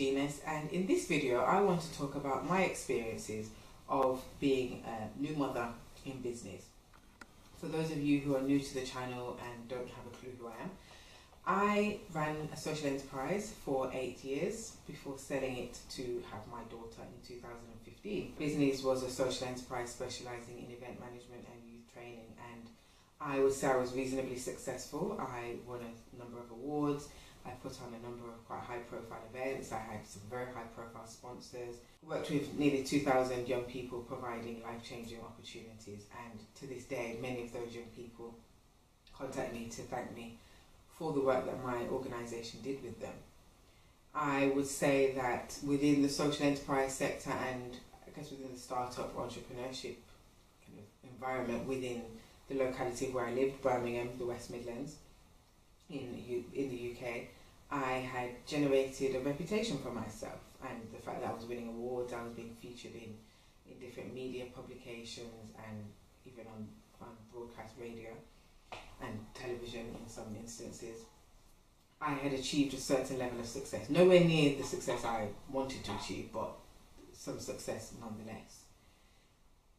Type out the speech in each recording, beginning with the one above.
Georginus, and in this video I want to talk about my experiences of being a new mother in business. For those of you who are new to the channel and don't have a clue who I ran a social enterprise for 8 years before selling it to have my daughter in 2015. Business was a social enterprise specialising in event management and youth training, and I would say I was reasonably successful. I won a number of awards. I put on a number of quite high-profile events. I had some very high-profile sponsors. Worked with nearly 2,000 young people, providing life-changing opportunities. And to this day, many of those young people contact me to thank me for the work that my organisation did with them. I would say that within the social enterprise sector and I guess within the startup entrepreneurship kind of environment within the locality where I lived, Birmingham, the West Midlands, in the UK, I had generated a reputation for myself, and the fact that I was winning awards, I was being featured in different media publications and even on broadcast radio and television in some instances. I had achieved a certain level of success, nowhere near the success I wanted to achieve, but some success nonetheless.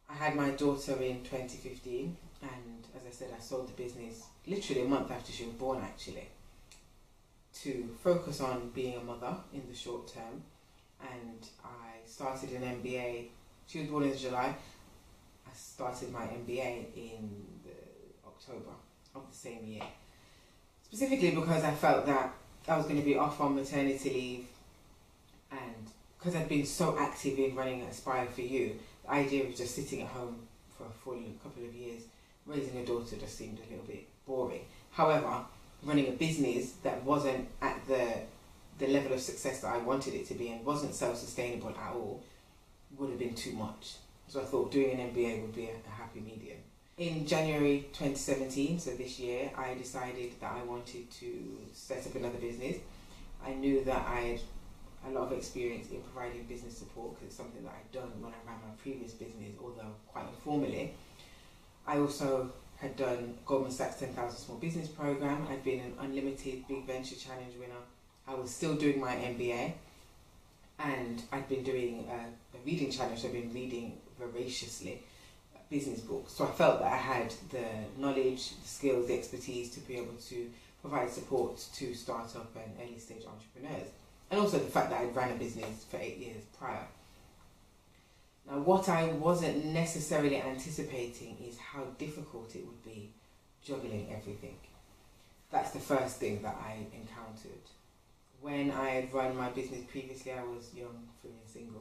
I had my daughter in 2015, and as I said, I sold the business literally a month after she was born, actually, to focus on being a mother in the short term. And I started an MBA. She was born in July. I started my MBA in October of the same year, specifically because I felt that I was going to be off on maternity leave, and because I'd been so active in running Aspire for You, the idea of just sitting at home for a full couple of years raising a daughter just seemed a little bit boring. However, running a business that wasn't at the level of success that I wanted it to be and wasn't self-sustainable at all would have been too much. So I thought doing an MBA would be a happy medium. In January 2017, so this year, I decided that I wanted to set up another business. I knew that I had a lot of experience in providing business support because it's something that I'd done when I ran my previous business, although quite informally. I also had done Goldman Sachs 10,000 Small Business Programme. I'd been an Unlimited Big Venture Challenge winner. I was still doing my MBA, and I'd been doing a reading challenge. I'd been reading voraciously business books. So I felt that I had the knowledge, the skills, the expertise to be able to provide support to startup and early stage entrepreneurs. And also the fact that I'd ran a business for 8 years prior. Now, what I wasn't necessarily anticipating is how difficult it would be juggling everything. That's the first thing that I encountered. When I had run my business previously, I was young, free and single.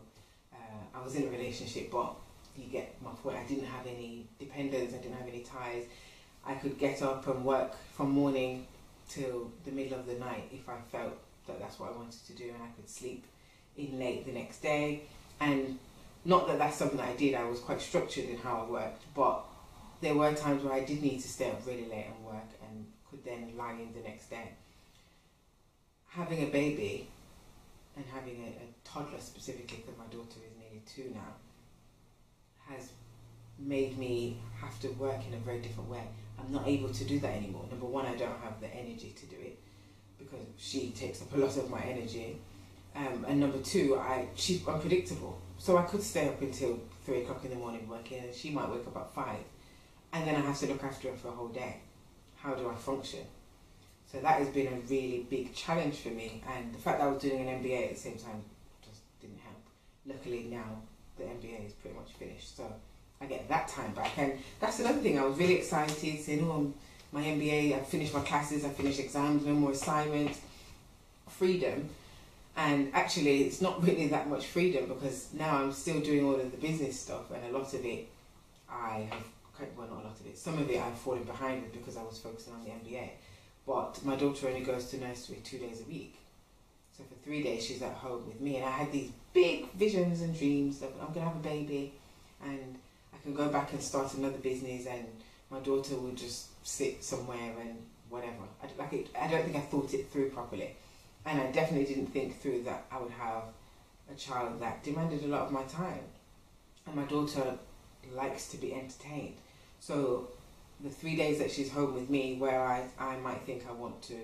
I was in a relationship, but you get my point. I didn't have any dependents, I didn't have any ties. I could get up and work from morning till the middle of the night if I felt that that's what I wanted to do, and I could sleep in late the next day. And not that that's something that I did, I was quite structured in how I worked, but there were times where I did need to stay up really late and work and could then lie in the next day. Having a baby and having a toddler specifically, because my daughter is nearly 2 now, has made me have to work in a very different way. I'm not able to do that anymore. Number one, I don't have the energy to do it because she takes up a lot of my energy. And number two, she's unpredictable. So I could stay up until 3 o'clock in the morning working, and she might wake up at 5. And then I have to look after her for a whole day. How do I function? So that has been a really big challenge for me. And the fact that I was doing an MBA at the same time just didn't help. Luckily now, the MBA is pretty much finished. So I get that time back. And that's another thing. I was really excited saying, oh, my MBA, I finished my classes, I finished exams, no more assignments, freedom. And actually, it's not really that much freedom because now I'm still doing all of the business stuff, and a lot of it well, not a lot of it, some of it I've fallen behind with because I was focusing on the MBA. But my daughter only goes to nursery 2 days a week. So for 3 days, she's at home with me. And I had these big visions and dreams that I'm going to have a baby and I can go back and start another business, and my daughter will just sit somewhere and whatever. I don't think I thought it through properly. And I definitely didn't think through that I would have a child that demanded a lot of my time. And my daughter likes to be entertained. So the 3 days that she's home with me, where I might think I want to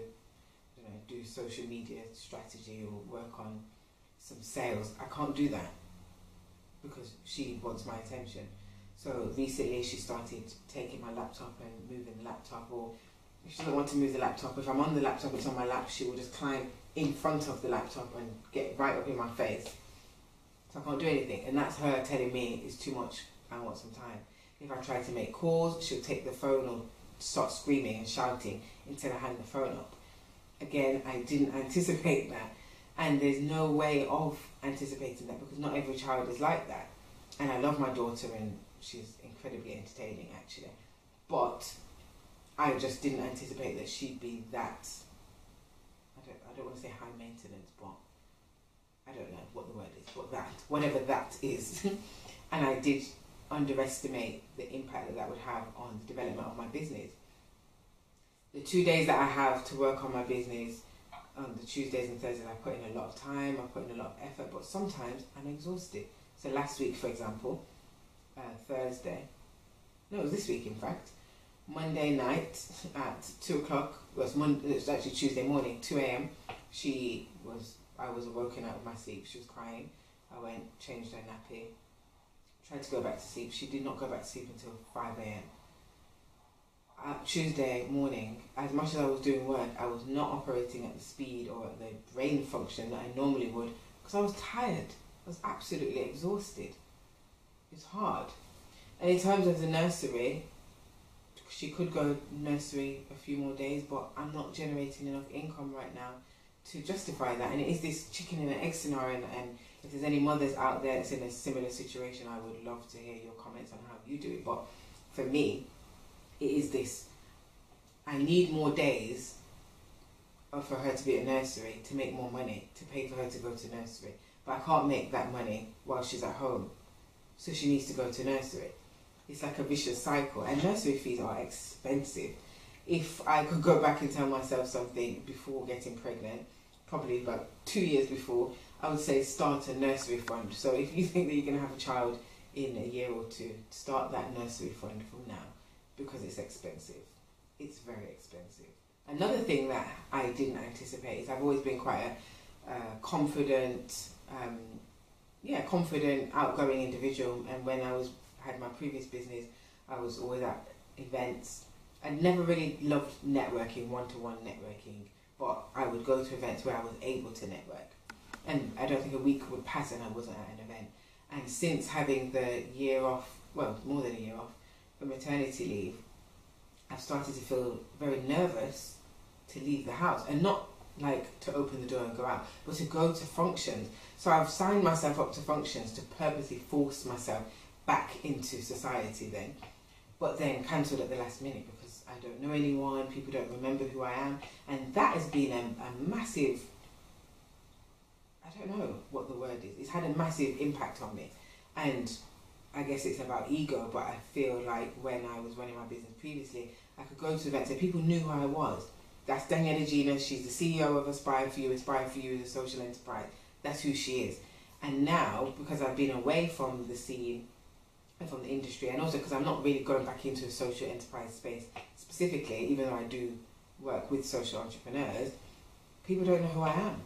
do social media strategy or work on some sales. I can't do that because she wants my attention. So recently she started taking my laptop and moving the laptop, or if she doesn't want to move the laptop, if I'm on the laptop, it's on my lap, she will just climb in front of the laptop and get right up in my face. So I can't do anything. And that's her telling me it's too much, I want some time. If I try to make calls, she'll take the phone or start screaming and shouting until I hang the phone up. Again, I didn't anticipate that. And there's no way of anticipating that because not every child is like that. And I love my daughter and she's incredibly entertaining actually. But I just didn't anticipate that she'd be that, I don't want to say high maintenance, but I don't know what the word is, but that, whatever that is. And I did underestimate the impact that that would have on the development of my business. The 2 days that I have to work on my business, the Tuesdays and Thursdays, I put in a lot of time, I put in a lot of effort, but sometimes I'm exhausted. So last week, for example, Thursday, no, it was this week in fact, Monday night at 2 o'clock, it was actually Tuesday morning, 2 a.m, I was awoken out of my sleep, she was crying. I went, changed her nappy, tried to go back to sleep. She did not go back to sleep until 5 a.m. Tuesday morning, as much as I was doing work, I was not operating at the speed or at the brain function that I normally would because I was tired. I was absolutely exhausted. It's hard. And in terms of the nursery, she could go nursery a few more days, but I'm not generating enough income right now to justify that. And it is this chicken and an egg scenario, and if there's any mothers out there that's in a similar situation, I would love to hear your comments on how you do it. But for me, it is this, I need more days for her to be at nursery to make more money, to pay for her to go to nursery. But I can't make that money while she's at home. So she needs to go to nursery. It's like a vicious cycle. And nursery fees are expensive. If I could go back and tell myself something before getting pregnant, probably about 2 years before, I would say start a nursery fund. So if you think that you're going to have a child in a year or two, start that nursery fund from now because it's expensive. It's very expensive. Another thing that I didn't anticipate is I've always been quite a confident, outgoing individual. And when I had my previous business, I was always at events. I never really loved networking, one-to-one networking, but I would go to events where I was able to network. And I don't think a week would pass and I wasn't at an event. And since having the year off, well, more than a year off, for maternity leave, I've started to feel very nervous to leave the house. And not like to open the door and go out, but to go to functions. So I've signed myself up to functions to purposely force myself back into society then, but then cancelled at the last minute because I don't know anyone, people don't remember who I am. And that has been a massive, I don't know what the word is, it's had a massive impact on me. And I guess it's about ego, but I feel like when I was running my business previously, I could go to events and people knew who I was. That's Daniela Gina, she's the CEO of Aspire For You. Aspire For You is a social enterprise. That's who she is. And now, because I've been away from the scene and from the industry, and also because I'm not really going back into a social enterprise space specifically, even though I do work with social entrepreneurs, people don't know who I am.